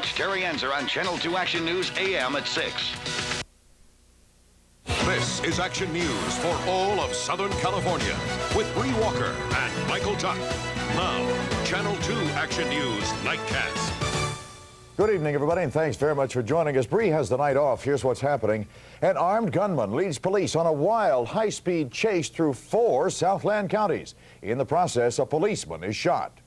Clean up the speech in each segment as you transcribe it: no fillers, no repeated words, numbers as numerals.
Watch Terry Enzer on Channel 2 Action News AM at 6. This is Action News for all of Southern California with Bree Walker and Michael Tuck. Now, Channel 2 Action News Nightcast. Good evening, everybody, and thanks very much for joining us. Bree has the night off. Here's what's happening. An armed gunman leads police on a wild, high-speed chase through 4 Southland counties. In the process, a policeman is shot.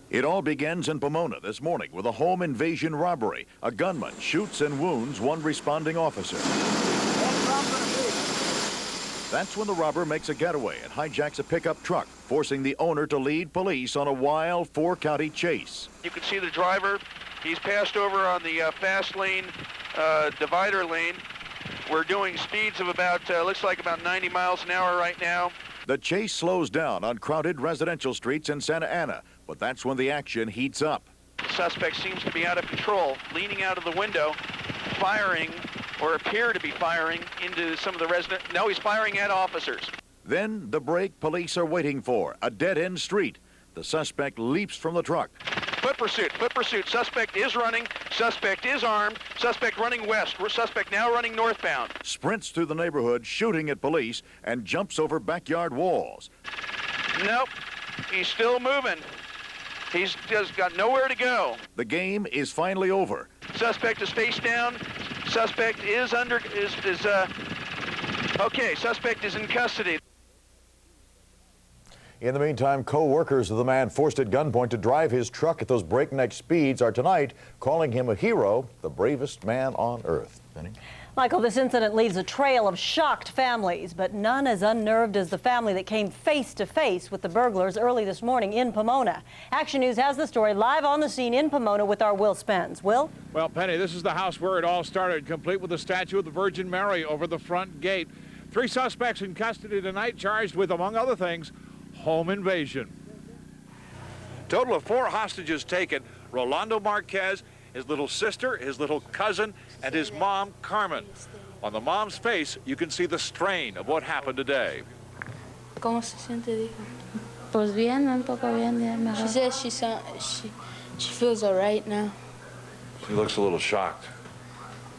It all begins in Pomona this morning with a home invasion robbery. A gunman shoots and wounds one responding officer. That's when the robber makes a getaway and hijacks a pickup truck, forcing the owner to lead police on a wild 4-county chase. You can see the driver. He's passed over on the fast lane, divider lane. We're doing speeds of about, looks like about 90 miles an hour right now. The chase slows down on crowded residential streets in Santa Ana, but that's when the action heats up. The suspect seems to be out of control, leaning out of the window, firing, or appear to be firing into some of the residents. No, he's firing at officers. Then the break police are waiting for, a dead-end street. The suspect leaps from the truck. Foot pursuit, foot pursuit. Suspect is running, suspect is armed, suspect running west, suspect now running northbound. Sprints through the neighborhood, shooting at police, and jumps over backyard walls. Nope, he's still moving. He's just got nowhere to go. The game is finally over. Suspect is face down. Suspect is okay, suspect is in custody. In the meantime, co-workers of the man forced at gunpoint to drive his truck at those breakneck speeds are tonight calling him a hero, the bravest man on earth. Penny? Michael, this incident leaves a trail of shocked families, but none as unnerved as the family that came face to face with the burglars early this morning in Pomona. Action News has the story live on the scene in Pomona with our Will Spence. Will? Well, Penny, this is the house where it all started, complete with the statue of the Virgin Mary over the front gate. 3 suspects in custody tonight charged with, among other things, home invasion. Total of 4 hostages taken. Rolando Marquez, his little sister, his little cousin, and his mom, Carmen. On the mom's face, you can see the strain of what happened today. ¿Cómo se siente, dijo? Pues bien, un poco bien, ya mejor. She says she feels all right now. She looks a little shocked.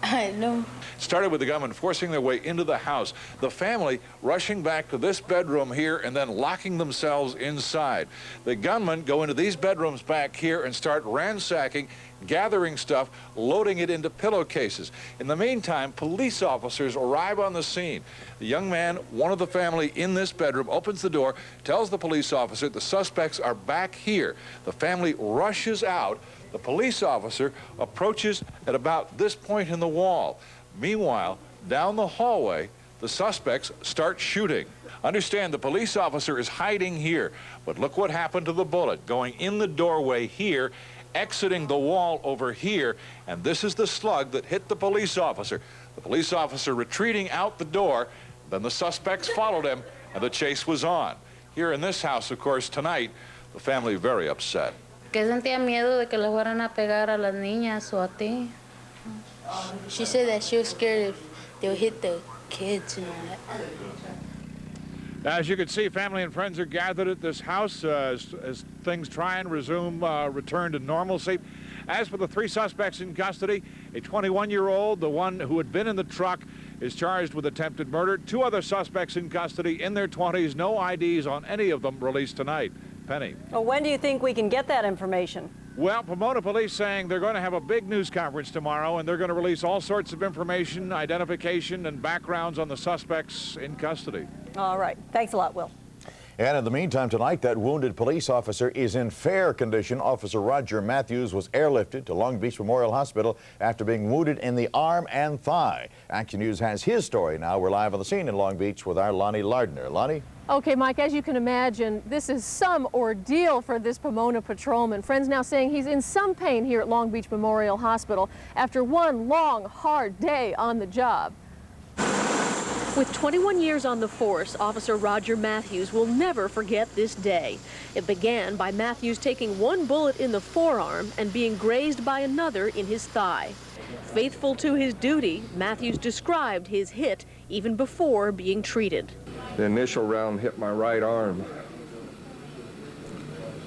I know. Started with the gunmen forcing their way into the house. The family rushing back to this bedroom here and then locking themselves inside. The gunmen go into these bedrooms back here and start ransacking, gathering stuff, loading it into pillowcases. In the meantime, police officers arrive on the scene. The young man, one of the family in this bedroom, opens the door, tells the police officer the suspects are back here. The family rushes out. The police officer approaches at about this point in the wall. Meanwhile, down the hallway, the suspects start shooting. Understand, the police officer is hiding here, but look what happened to the bullet, going in the doorway here, exiting the wall over here, and this is the slug that hit the police officer. The police officer retreating out the door, then the suspects followed him, and the chase was on. Here in this house, of course, tonight, the family very upset. Que sentía miedo de que le fueran a pegar a las niñas o a ti. She said that she was scared if they would hit the kids and all that. As you can see, family and friends are gathered at this house as things try and return to normalcy. As for the 3 suspects in custody, a 21-year-old, the one who had been in the truck, is charged with attempted murder. 2 other suspects in custody in their 20s, no IDs on any of them released tonight. Penny. Well, when do you think we can get that information? Well, Pomona police saying they're going to have a big news conference tomorrow, and they're going to release all sorts of information, identification, and backgrounds on the suspects in custody. All right. Thanks a lot, Will. And in the meantime, tonight, that wounded police officer is in fair condition. Officer Roger Matthews was airlifted to Long Beach Memorial Hospital after being wounded in the arm and thigh. Action News has his story now. We're live on the scene in Long Beach with our Lonnie Lardner. Lonnie? Okay, Mike, as you can imagine, this is some ordeal for this Pomona patrolman. Friends now saying he's in some pain here at Long Beach Memorial Hospital after one long, hard day on the job. With 21 years on the force, Officer Roger Matthews will never forget this day. It began by Matthews taking 1 bullet in the forearm and being grazed by another in his thigh. Faithful to his duty, Matthews described his hit even before being treated. The initial round hit my right arm.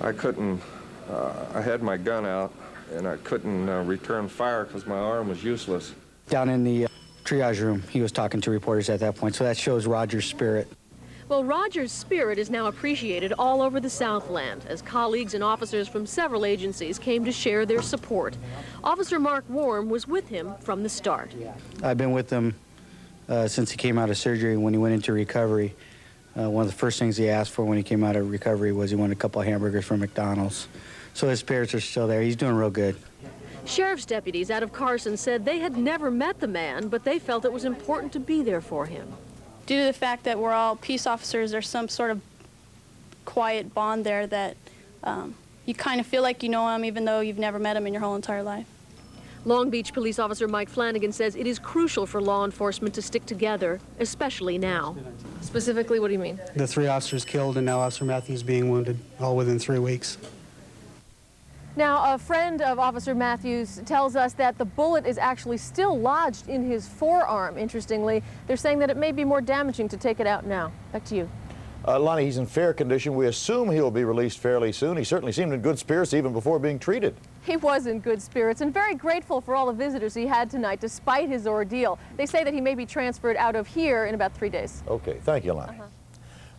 I had my gun out, and I couldn't return fire because my arm was useless. Down in the triage room, he was talking to reporters at that point, so that shows Roger's spirit. Well, Roger's spirit is now appreciated all over the Southland as colleagues and officers from several agencies came to share their support. Officer Mark Worm was with him from the start. I've been with him since he came out of surgery. When he went into recovery, one of the first things he asked for when he came out of recovery was he wanted a couple of hamburgers from McDonald's. So his spirits are still there. He's doing real good. Sheriff's deputies out of Carson said they had never met the man, but they felt it was important to be there for him. Due to the fact that we're all peace officers, there's some sort of quiet bond there that you kind of feel like you know him even though you've never met him in your whole entire life. Long Beach Police Officer Mike Flanagan says it is crucial for law enforcement to stick together, especially now. Specifically, what do you mean? The 3 officers killed and now Officer Matthews being wounded, all within 3 weeks. Now, a friend of Officer Matthews tells us that the bullet is actually still lodged in his forearm. Interestingly, they're saying that it may be more damaging to take it out now. Back to you. Lonnie, he's in fair condition. We assume he'll be released fairly soon. He certainly seemed in good spirits even before being treated. He was in good spirits and very grateful for all the visitors he had tonight despite his ordeal. They say that he may be transferred out of here in about 3 days. Okay, thank you, Lonnie.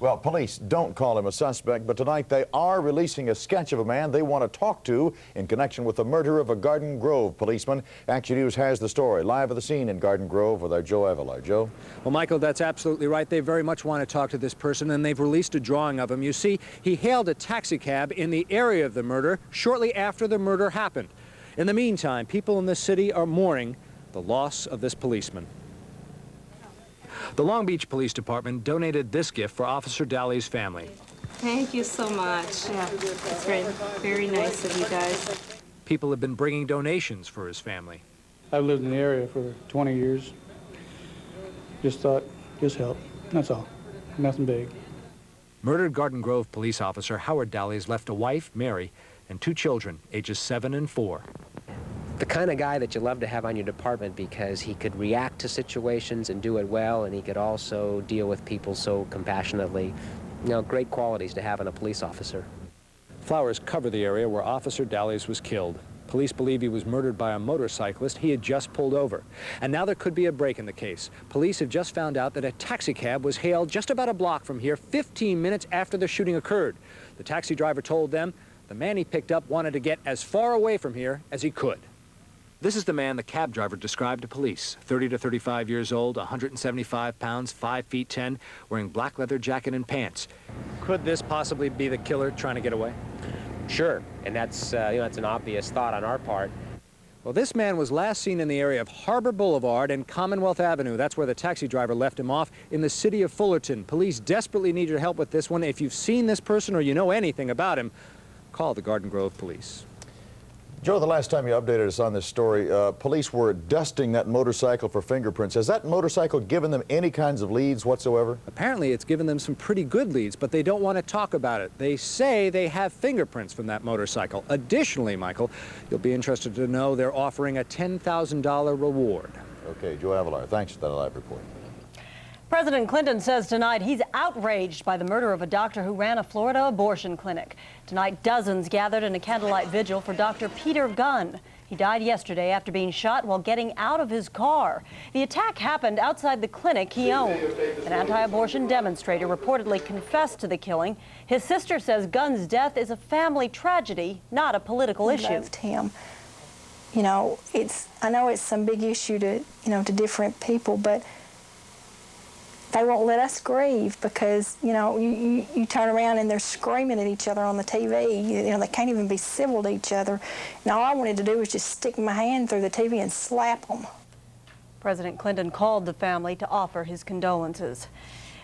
Well, police don't call him a suspect, but tonight they are releasing a sketch of a man they want to talk to in connection with the murder of a Garden Grove policeman. Action News has the story. Live at the scene in Garden Grove with our Joe Avila. Joe? Well, Michael, that's absolutely right. They very much want to talk to this person, and they've released a drawing of him. You see, he hailed a taxi cab in the area of the murder shortly after the murder happened. In the meantime, people in the city are mourning the loss of this policeman. The Long Beach Police Department donated this gift for Officer Daly's family. Thank you so much. Yeah, that's very, very nice of you guys. People have been bringing donations for his family. I've lived in the area for 20 years. Just thought, just help. That's all. Nothing big. Murdered Garden Grove police officer Howard Daly's left a wife, Mary, and 2 children, ages 7 and 4. The kind of guy that you love to have on your department because he could react to situations and do it well, and he could also deal with people so compassionately. You know, great qualities to have in a police officer. Flowers cover the area where Officer Daly's was killed. Police believe he was murdered by a motorcyclist he had just pulled over. And now there could be a break in the case. Police have just found out that a taxi cab was hailed just about a block from here 15 minutes after the shooting occurred. The taxi driver told them the man he picked up wanted to get as far away from here as he could. This is the man the cab driver described to police. 30 to 35 years old, 175 pounds, 5 feet 10, wearing black leather jacket and pants. Could this possibly be the killer trying to get away? Sure, and that's, that's an obvious thought on our part. Well, this man was last seen in the area of Harbor Boulevard and Commonwealth Avenue. That's where the taxi driver left him off in the city of Fullerton. Police desperately need your help with this one. If you've seen this person or you know anything about him, call the Garden Grove Police. Joe, the last time you updated us on this story, police were dusting that motorcycle for fingerprints. Has that motorcycle given them any kinds of leads whatsoever? Apparently it's given them some pretty good leads, but they don't want to talk about it. They say they have fingerprints from that motorcycle. Additionally, Michael, you'll be interested to know they're offering a $10,000 reward. Okay, Joe Avila, thanks for that live report. President Clinton says tonight he's outraged by the murder of a doctor who ran a Florida abortion clinic. Tonight, dozens gathered in a candlelight vigil for Dr. Peter Gunn. He died yesterday after being shot while getting out of his car. The attack happened outside the clinic he owned. An anti-abortion demonstrator reportedly confessed to the killing. His sister says Gunn's death is a family tragedy, not a political issue. I loved him. You know, I know it's some big issue to, to different people, but they won't let us grieve because, you turn around and they're screaming at each other on the TV. They can't even be civil to each other. And all I wanted to do was just stick my hand through the TV and slap them. President Clinton called the family to offer his condolences.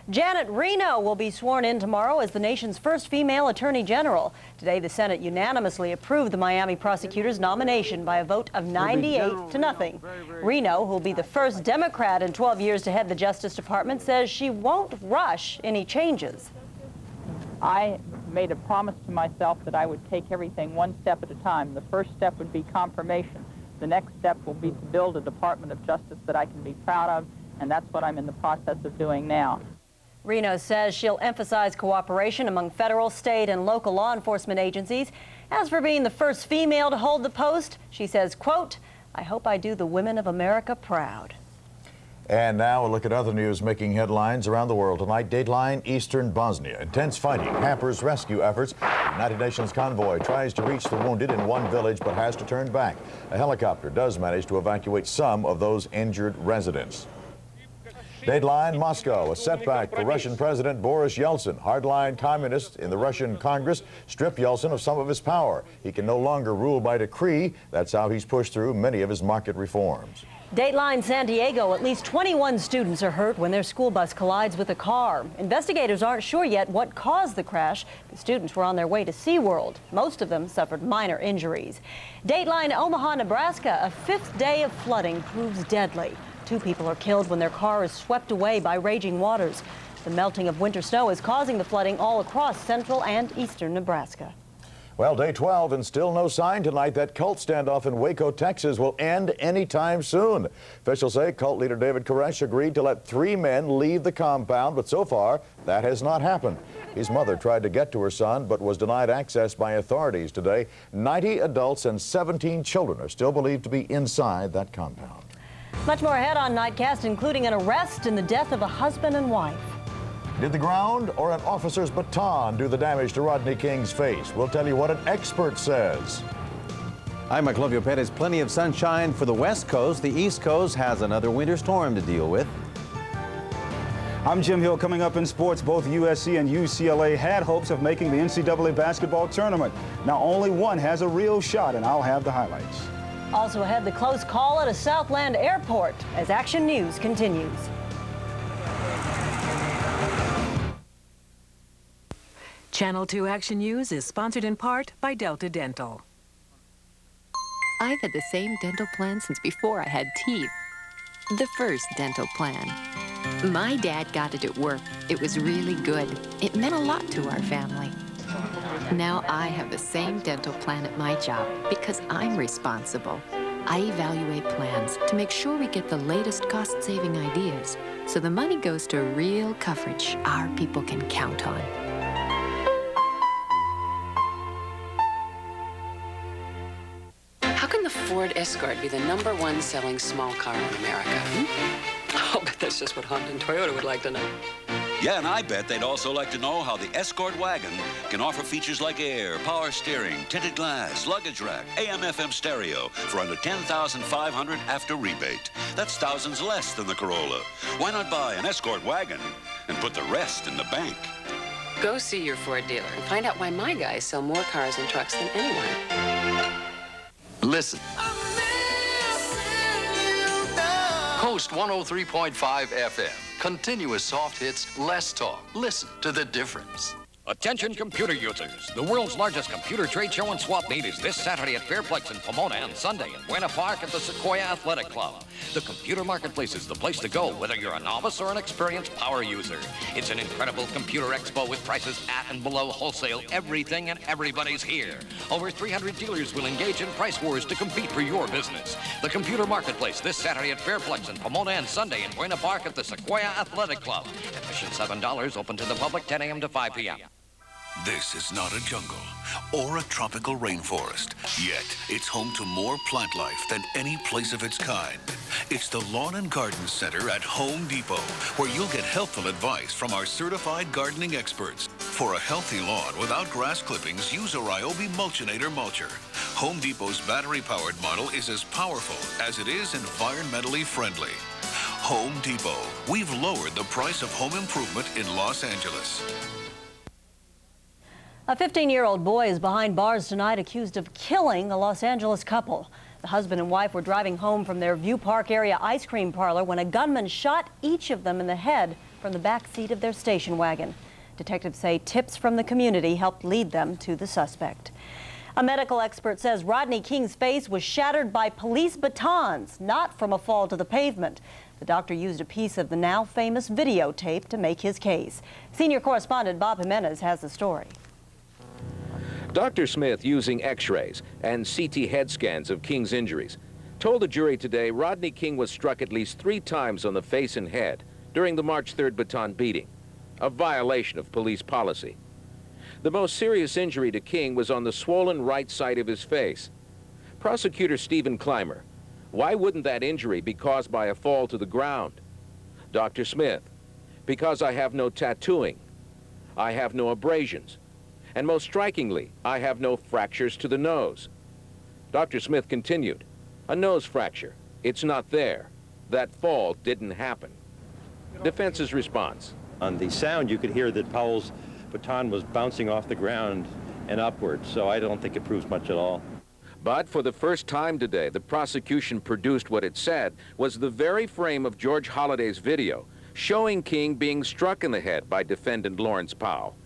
Janet Reno will be sworn in tomorrow as the nation's first female attorney general. Today, the Senate unanimously approved the Miami prosecutor's nomination by a vote of 98 to nothing. Reno, who will be the first Democrat in 12 years to head the Justice Department, says she won't rush any changes. I made a promise to myself that I would take everything one step at a time. The first step would be confirmation. The next step will be to build a Department of Justice that I can be proud of, and that's what I'm in the process of doing now. Reno says she'll emphasize cooperation among federal, state, and local law enforcement agencies. As for being the first female to hold the post, she says, quote, "I hope I do the women of America proud." And now a look at other news making headlines around the world tonight. Dateline, Eastern Bosnia. Intense fighting hampers rescue efforts. The United Nations convoy tries to reach the wounded in one village but has to turn back. A helicopter does manage to evacuate some of those injured residents. Dateline, Moscow. A setback for Russian President Boris Yeltsin. Hardline communists in the Russian Congress strip Yeltsin of some of his power. He can no longer rule by decree. That's how he's pushed through many of his market reforms. Dateline, San Diego. At least 21 students are hurt when their school bus collides with a car. Investigators aren't sure yet what caused the crash. The students were on their way to SeaWorld. Most of them suffered minor injuries. Dateline, Omaha, Nebraska. A fifth day of flooding proves deadly. 2 people are killed when their car is swept away by raging waters. The melting of winter snow is causing the flooding all across central and eastern Nebraska. Well, day 12 and still no sign tonight that cult standoff in Waco, Texas will end anytime soon. Officials say cult leader David Koresh agreed to let 3 men leave the compound, but so far that has not happened. His mother tried to get to her son but was denied access by authorities today. 90 adults and 17 children are still believed to be inside that compound. Much more ahead on Nightcast, including an arrest and the death of a husband and wife. Did the ground or an officer's baton do the damage to Rodney King's face? We'll tell you what an expert says. I'm Maclovio Perez. Plenty of sunshine for the West Coast. The East Coast has another winter storm to deal with. I'm Jim Hill. Coming up in sports, both USC and UCLA had hopes of making the NCAA basketball tournament. Now only one has a real shot, and I'll have the highlights. Also ahead, the close call at a Southland airport as Action News continues. Channel 2 Action News is sponsored in part by Delta Dental. I've had the same dental plan since before I had teeth. The first dental plan. My dad got it at work. It was really good. It meant a lot to our family. Now I have the same dental plan at my job because I'm responsible. I evaluate plans to make sure we get the latest cost-saving ideas so the money goes to real coverage our people can count on. How can the Ford Escort be the #1 selling small car in America? I'll bet that's just what Honda and Toyota would like to know. Yeah, and I bet they'd also like to know how the Escort wagon can offer features like air, power steering, tinted glass, luggage rack, AM/FM stereo for under $10,500 after rebate. That's thousands less than the Corolla. Why not buy an Escort wagon and put the rest in the bank? Go see your Ford dealer and find out why my guys sell more cars and trucks than anyone. Listen. Coast 103.5 FM. Continuous soft hits, less talk. Listen to the difference. Attention computer users. The world's largest computer trade show and swap meet is this Saturday at Fairplex in Pomona and Sunday in Buena Park at the Sequoia Athletic Club. The computer marketplace is the place to go, whether you're a novice or an experienced power user. It's an incredible computer expo with prices at and below wholesale. Everything and everybody's here. Over 300 dealers will engage in price wars to compete for your business. The computer marketplace this Saturday at Fairplex in Pomona and Sunday in Buena Park at the Sequoia Athletic Club. Admission $7, open to the public 10 a.m. to 5 p.m. This is not a jungle or a tropical rainforest, yet it's home to more plant life than any place of its kind. It's the Lawn and Garden Center at Home Depot, where you'll get helpful advice from our certified gardening experts. For a healthy lawn without grass clippings, use a Ryobi Mulchinator mulcher. Home Depot's battery-powered model is as powerful as it is environmentally friendly. Home Depot. We've lowered the price of home improvement in Los Angeles. A 15-year-old boy is behind bars tonight accused of killing a Los Angeles couple. The husband and wife were driving home from their View Park area ice cream parlor when a gunman shot each of them in the head from the back seat of their station wagon. Detectives say tips from the community helped lead them to the suspect. A medical expert says Rodney King's face was shattered by police batons, not from a fall to the pavement. The doctor used a piece of the now famous videotape to make his case. Senior correspondent Bob Jimenez has the story. Dr. Smith, using x-rays and CT head scans of King's injuries, told the jury today Rodney King was struck at least 3 times on the face and head during the March 3rd baton beating. a violation of police policy. The most serious injury to King was on the swollen right side of his face. Prosecutor Stephen Clymer, why wouldn't that injury be caused by a fall to the ground? Dr. Smith, because I have no tattooing. I have no abrasions. And most strikingly, I have no fractures to the nose. Dr. Smith continued, a nose fracture. It's not there. That fall didn't happen. Defense's response. On the sound, you could hear that Powell's baton was bouncing off the ground and upward, so I don't think it proves much at all. But for the first time today, the prosecution produced what it said was the very frame of George Holliday's video showing King being struck in the head by defendant Lawrence Powell.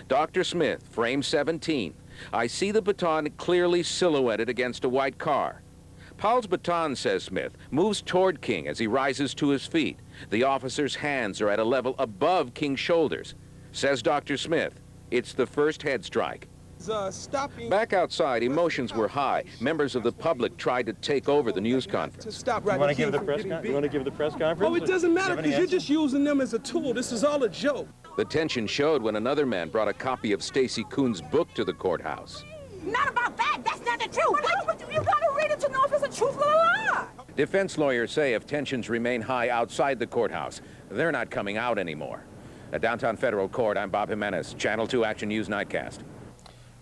Dr. Smith, frame 17. I see the baton clearly silhouetted against a white car. Powell's baton, says Smith, moves toward King as he rises to his feet. The officer's hands are at a level above King's shoulders. Says Dr. Smith, it's the first head strike. Back outside, emotions were high. Members of the public tried to take over the news conference. You want to give the press conference? Oh, it doesn't matter because you're just using them as a tool. This is all a joke. The tension showed when another man brought a copy of Stacy Coon's book to the courthouse. Not about that. That's not the truth. You gotta read it to know if it's a truth or a lie. Defense lawyers say if tensions remain high outside the courthouse, they're not coming out anymore. At Downtown Federal Court, I'm Bob Jimenez, Channel 2 Action News Nightcast.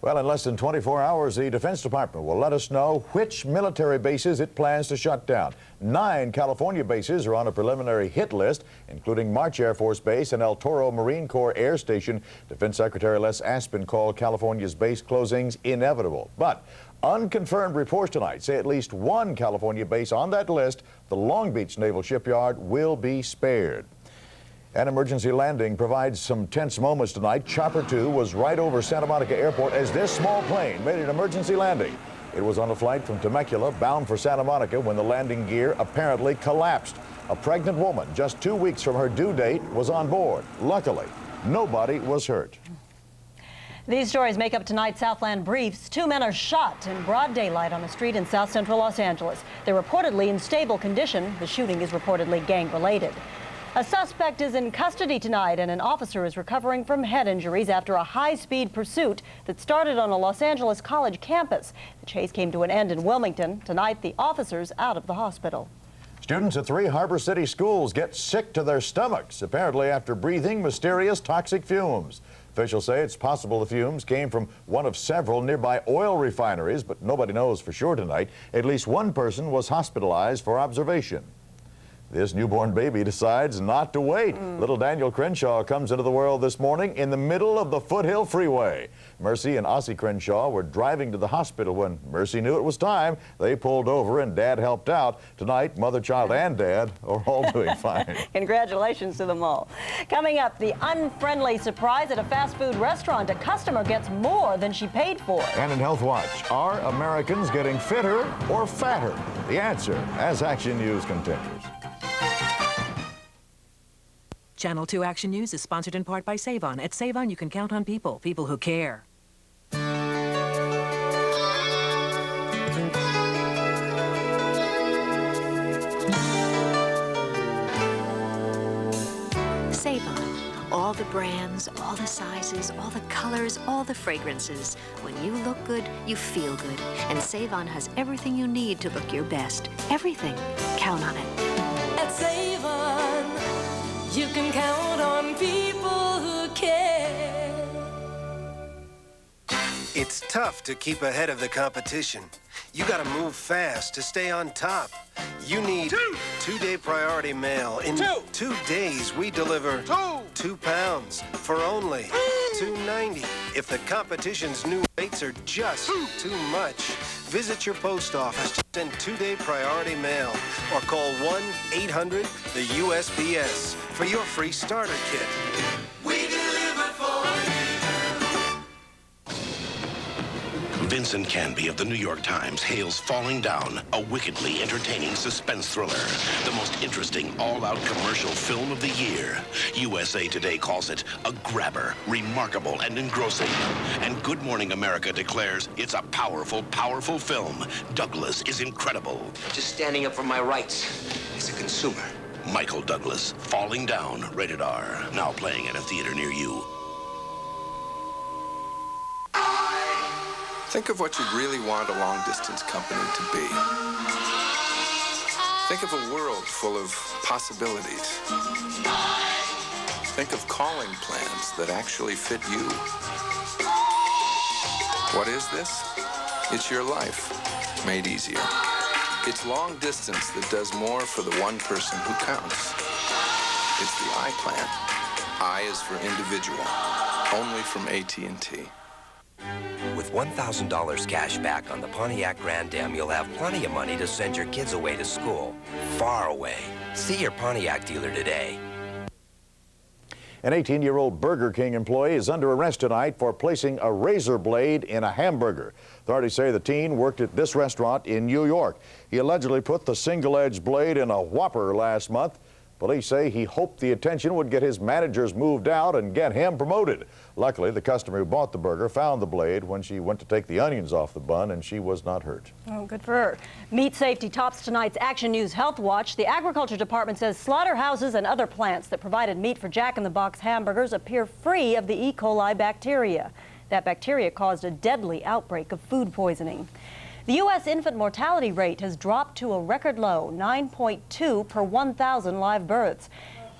Well, in less than 24 hours, the Defense Department will let us know which military bases it plans to shut down. 9 California bases are on a preliminary hit list, including March Air Force Base and El Toro Marine Corps Air Station. Defense Secretary Les Aspin called California's base closings inevitable. But unconfirmed reports tonight say at least one California base on that list, the Long Beach Naval Shipyard, will be spared. An emergency landing provides some tense moments tonight. Chopper 2 was right over Santa Monica Airport as this small plane made an emergency landing. It was on a flight from Temecula bound for Santa Monica when the landing gear apparently collapsed. A pregnant woman, just 2 weeks from her due date, was on board. Luckily, nobody was hurt. These stories make up tonight's Southland Briefs. 2 men are shot in broad daylight on a street in south central Los Angeles. They're reportedly in stable condition. The shooting is reportedly gang-related. A suspect is in custody tonight, and an officer is recovering from head injuries after a high-speed pursuit that started on a Los Angeles college campus. The chase came to an end in Wilmington. Tonight, the officer's out of the hospital. Students at 3 Harbor City schools get sick to their stomachs, apparently after breathing mysterious toxic fumes. Officials say it's possible the fumes came from one of several nearby oil refineries, but nobody knows for sure tonight. At least one person was hospitalized for observation. This newborn baby decides not to wait. Little Daniel Crenshaw comes into the world this morning in the middle of the Foothill Freeway. Mercy and Ossie Crenshaw were driving to the hospital when Mercy knew it was time. They pulled over and Dad helped out. Tonight, mother, child, and Dad are all doing fine. Congratulations to them all. Coming up, the unfriendly surprise at a fast food restaurant. A customer gets more than she paid for. And in Health Watch, are Americans getting fitter or fatter? The answer as Action News continues. Channel 2 Action News is sponsored in part by Save-On. At Save-On, you can count on people who care. Save-On. All the brands, all the sizes, all the colors, all the fragrances. When you look good, you feel good. And Save-On has everything you need to look your best. Everything. Count on it. At Save-On, you can count on people who care. It's tough to keep ahead of the competition. You gotta move fast to stay on top. You need 2-day priority mail. In 2 days, we deliver 2 pounds for only $2.90. If the competition's new rates are just too much, visit your post office to send 2-day priority mail or call 1-800-THE-USPS for your free starter kit. We deliver for you. Vincent Canby of the New York Times hails Falling Down, a wickedly entertaining suspense thriller. The most interesting all-out commercial film of the year. USA Today calls it a grabber, remarkable and engrossing. And Good Morning America declares it's a powerful, powerful film. Douglas is incredible. Just standing up for my rights as a consumer. Michael Douglas, Falling Down, rated R. Now playing at a theater near you. Think of what you'd really want a long-distance company to be. Think of a world full of possibilities. Think of calling plans that actually fit you. What is this? It's your life, made easier. It's long distance that does more for the one person who counts. It's the I plan. I is for individual, only from AT&T. With $1,000 cash back on the Pontiac Grand Am, you'll have plenty of money to send your kids away to school. Far away. See your Pontiac dealer today. An 18-year-old Burger King employee is under arrest tonight for placing a razor blade in a hamburger. Authorities say the teen worked at this restaurant in New York. He allegedly put the single-edged blade in a Whopper last month. Police say he hoped the attention would get his managers moved out and get him promoted. Luckily, the customer who bought the burger found the blade when she went to take the onions off the bun, and she was not hurt. Oh, good for her. Meat safety tops tonight's Action News Health Watch. The Agriculture Department says slaughterhouses and other plants that provided meat for Jack in the Box hamburgers appear free of the E. coli bacteria. That bacteria caused a deadly outbreak of food poisoning. The U.S. infant mortality rate has dropped to a record low, 9.2 per 1,000 live births.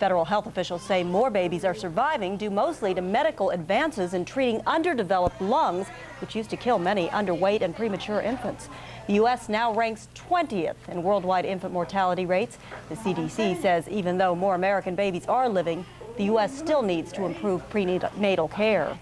Federal health officials say more babies are surviving due mostly to medical advances in treating underdeveloped lungs, which used to kill many underweight and premature infants. The U.S. now ranks 20th in worldwide infant mortality rates. The CDC says even though more American babies are living, the U.S. still needs to improve prenatal care.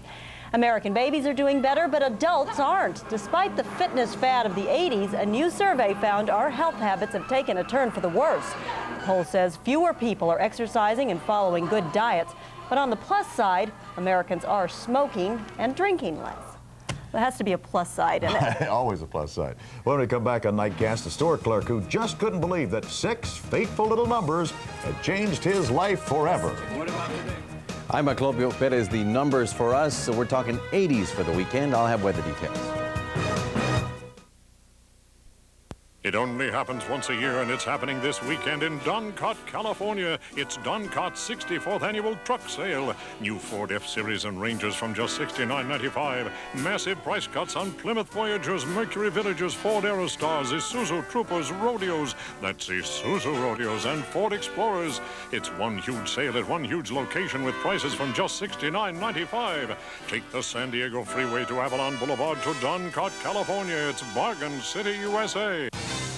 American babies are doing better, but adults aren't. Despite the fitness fad of the 80s, a new survey found our health habits have taken a turn for the worse. The poll says fewer people are exercising and following good diets, but on the plus side, Americans are smoking and drinking less. There has to be a plus side in it. Always a plus side. When we come back on Nightcast, a store clerk who just couldn't believe that 6 fateful little numbers had changed his life forever. What about today? I'm Clovio Perez. The numbers for us, so we're talking 80s for the weekend. I'll have weather details. It only happens once a year, and it's happening this weekend in Doncott, California. It's Doncott's 64th annual truck sale. New Ford F-Series and Rangers from just $69.95. Massive price cuts on Plymouth Voyagers, Mercury Villagers, Ford Aerostars, Isuzu Troopers, Rodeos. That's Isuzu Rodeos and Ford Explorers. It's one huge sale at one huge location with prices from just $69.95. Take the San Diego Freeway to Avalon Boulevard to Doncott, California. It's Bargain City, USA.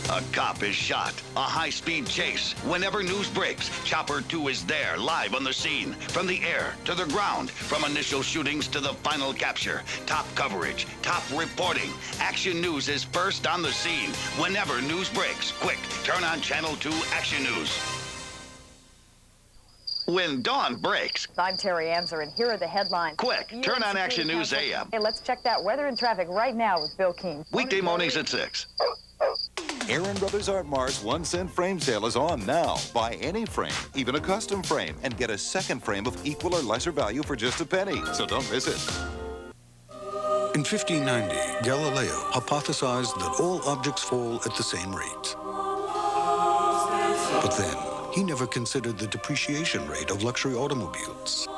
A cop is shot. A high-speed chase. Whenever news breaks, Chopper 2 is there, live on the scene. From the air to the ground, from initial shootings to the final capture. Top coverage, top reporting. Action News is first on the scene. Whenever news breaks, quick, turn on Channel 2 Action News. When dawn breaks. I'm Terry Amser, and here are the headlines. Quick, turn on Action News AM. Hey, let's check that weather and traffic right now with Bill Keene. Weekday mornings at 6. Aaron Brothers Art Mart's 1-cent frame sale is on now. Buy any frame, even a custom frame, and get a second frame of equal or lesser value for just a penny. So don't miss it. In 1590, Galileo hypothesized that all objects fall at the same rate. But then, he never considered the depreciation rate of luxury automobiles.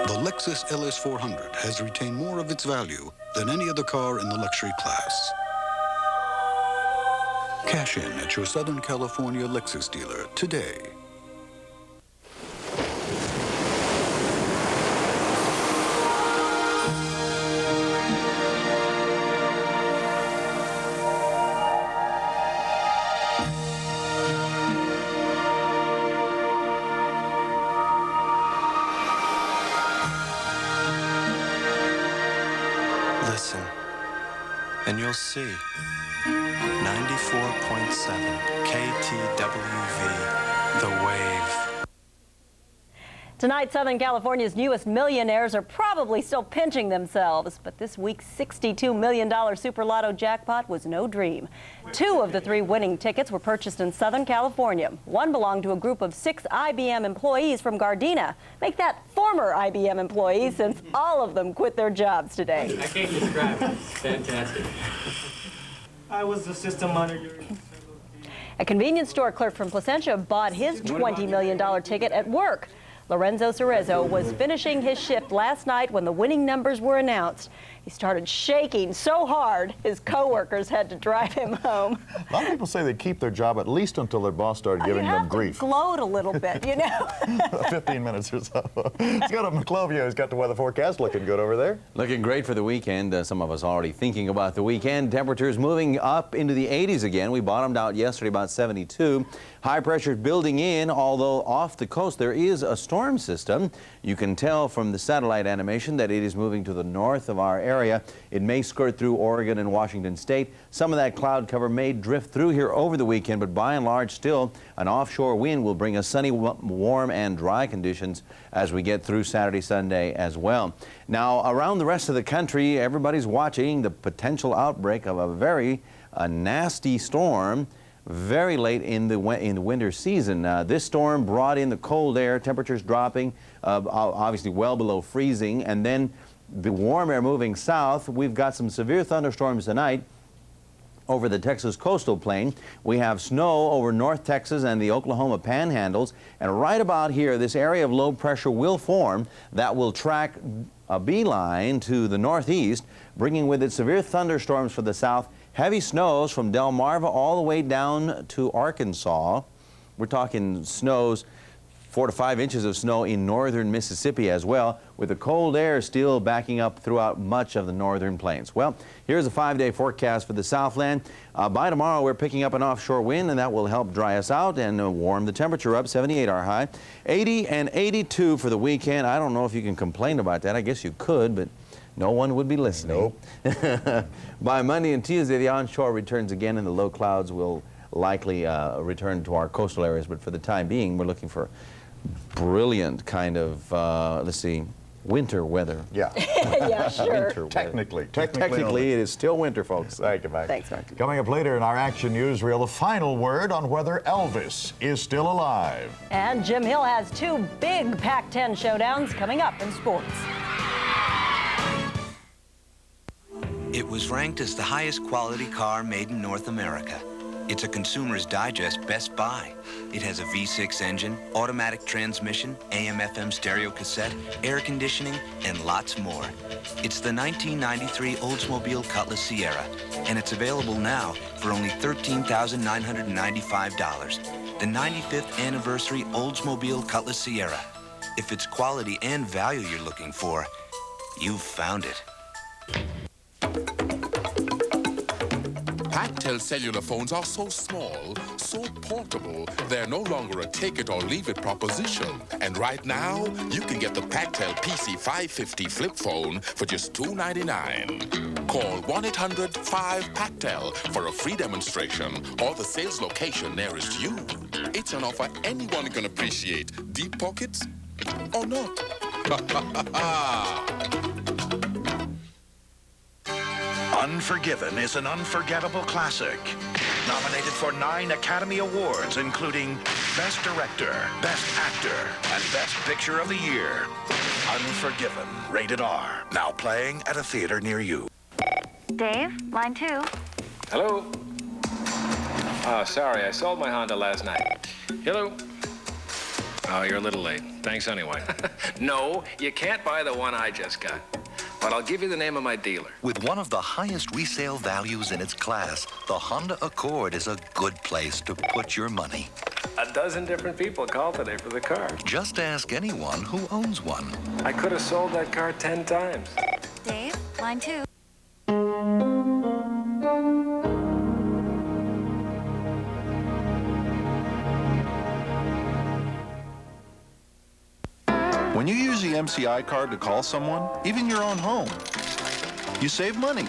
The Lexus LS400 has retained more of its value than any other car in the luxury class. Cash in at your Southern California Lexus dealer today. Listen, and you'll see. 94.7 KTWV, The Wave. Tonight, Southern California's newest millionaires are probably still pinching themselves, but this week's $62 million Super Lotto jackpot was no dream. 2 of the 3 winning tickets were purchased in Southern California. One belonged to a group of 6 IBM employees from Gardena. Make that former IBM employees, since all of them quit their jobs today. I can't describe it. It's fantastic. I was the system manager. A convenience store clerk from Placentia bought his $20 million ticket at work. Lorenzo Cerezo was finishing his shift last night when the winning numbers were announced. He started shaking so hard, his coworkers had to drive him home. A lot of people say they keep their job at least until their boss started giving them grief. Gloat a little bit, you know. 15 minutes or so. Let's go to McClovia, who's got the weather forecast. Looking good over there. Looking great for the weekend. Some of us already thinking about the weekend. Temperatures moving up into the 80s again. We bottomed out yesterday about 72. High pressure building in, although off the coast there is a storm system. You can tell from the satellite animation that it is moving to the north of our area. It may skirt through Oregon and Washington State. Some of that cloud cover may drift through here over the weekend, but by and large still an offshore wind will bring us sunny, warm and dry conditions as we get through Saturday, Sunday as well. Now around the rest of the country, everybody's watching the potential outbreak of a very nasty storm very late in the winter season. This storm brought in the cold air, temperatures dropping obviously well below freezing, and then the warm air moving south. We've got some severe thunderstorms tonight over the Texas coastal plain. We have snow over North Texas and the Oklahoma panhandles, and right about here this area of low pressure will form that will track a beeline to the northeast, bringing with it severe thunderstorms for the south. Heavy snows from Delmarva all the way down to Arkansas. We're talking snows, 4 to 5 inches of snow in northern Mississippi as well, with the cold air still backing up throughout much of the northern plains. Well, here's a 5-day forecast for the Southland. By tomorrow, we're picking up an offshore wind, and that will help dry us out and warm the temperature up. 78 our high, 80 and 82 for the weekend. I don't know if you can complain about that. I guess you could, but no one would be listening. Nope. By Monday and Tuesday, the onshore returns again, and the low clouds will likely return to our coastal areas. But for the time being, we're looking for brilliant kind of, let's see, winter weather. Yeah. Yeah, sure. Winter Technically it is still winter, folks. Thank you, Mike. Thanks, Mark. Coming up later in our action newsreel, the final word on whether Elvis is still alive. And Jim Hill has 2 big Pac-10 showdowns coming up in sports. It was ranked as the highest quality car made in North America. It's a Consumer's Digest Best Buy. It has a V6 engine, automatic transmission, AM/FM stereo cassette, air conditioning, and lots more. It's the 1993 Oldsmobile Cutlass Sierra, and it's available now for only $13,995. The 95th anniversary Oldsmobile Cutlass Sierra. If it's quality and value you're looking for, you've found it. Pactel cellular phones are so small, so portable, they're no longer a take-it-or-leave-it proposition. And right now, you can get the Pactel PC550 flip phone for just $299. Call 1-800-5-PACTEL for a free demonstration or the sales location nearest you. It's an offer anyone can appreciate. Deep pockets or not? Unforgiven is an unforgettable classic. Nominated for 9 Academy Awards, including Best Director, Best Actor, and Best Picture of the Year. Unforgiven, rated R. Now playing at a theater near you. Dave, line 2. Hello? Oh, sorry, I sold my Honda last night. Hello? Oh, you're a little late. Thanks anyway. No, you can't buy the one I just got. But I'll give you the name of my dealer. With one of the highest resale values in its class, the Honda Accord is a good place to put your money. A dozen different people called today for the car. Just ask anyone who owns one. I could have sold that car 10 times. Dave, line 2. When you use the MCI card to call someone, even your own home, you save money,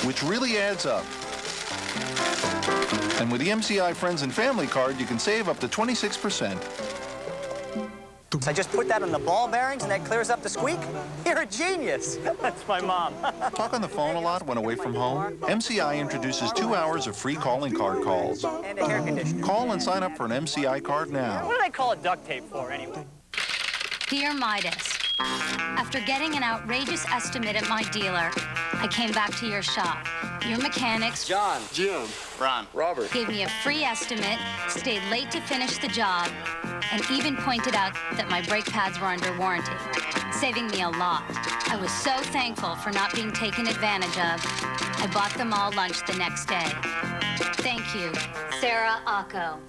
which really adds up. And with the MCI Friends and Family card, you can save up to 26%. I just put that on the ball bearings and that clears up the squeak? You're a genius. That's my mom. Talk on the phone a lot when away from home? MCI introduces 2 hours of free calling card calls. And a hair conditioner. Call and sign up for an MCI card now. What do they call it duct tape for, anyway? Dear Midas, after getting an outrageous estimate at my dealer, I came back to your shop. Your mechanics, John, Jim, Ron, Robert, gave me a free estimate, stayed late to finish the job, and even pointed out that my brake pads were under warranty, saving me a lot. I was so thankful for not being taken advantage of. I bought them all lunch the next day. Thank you, Sarah Acco.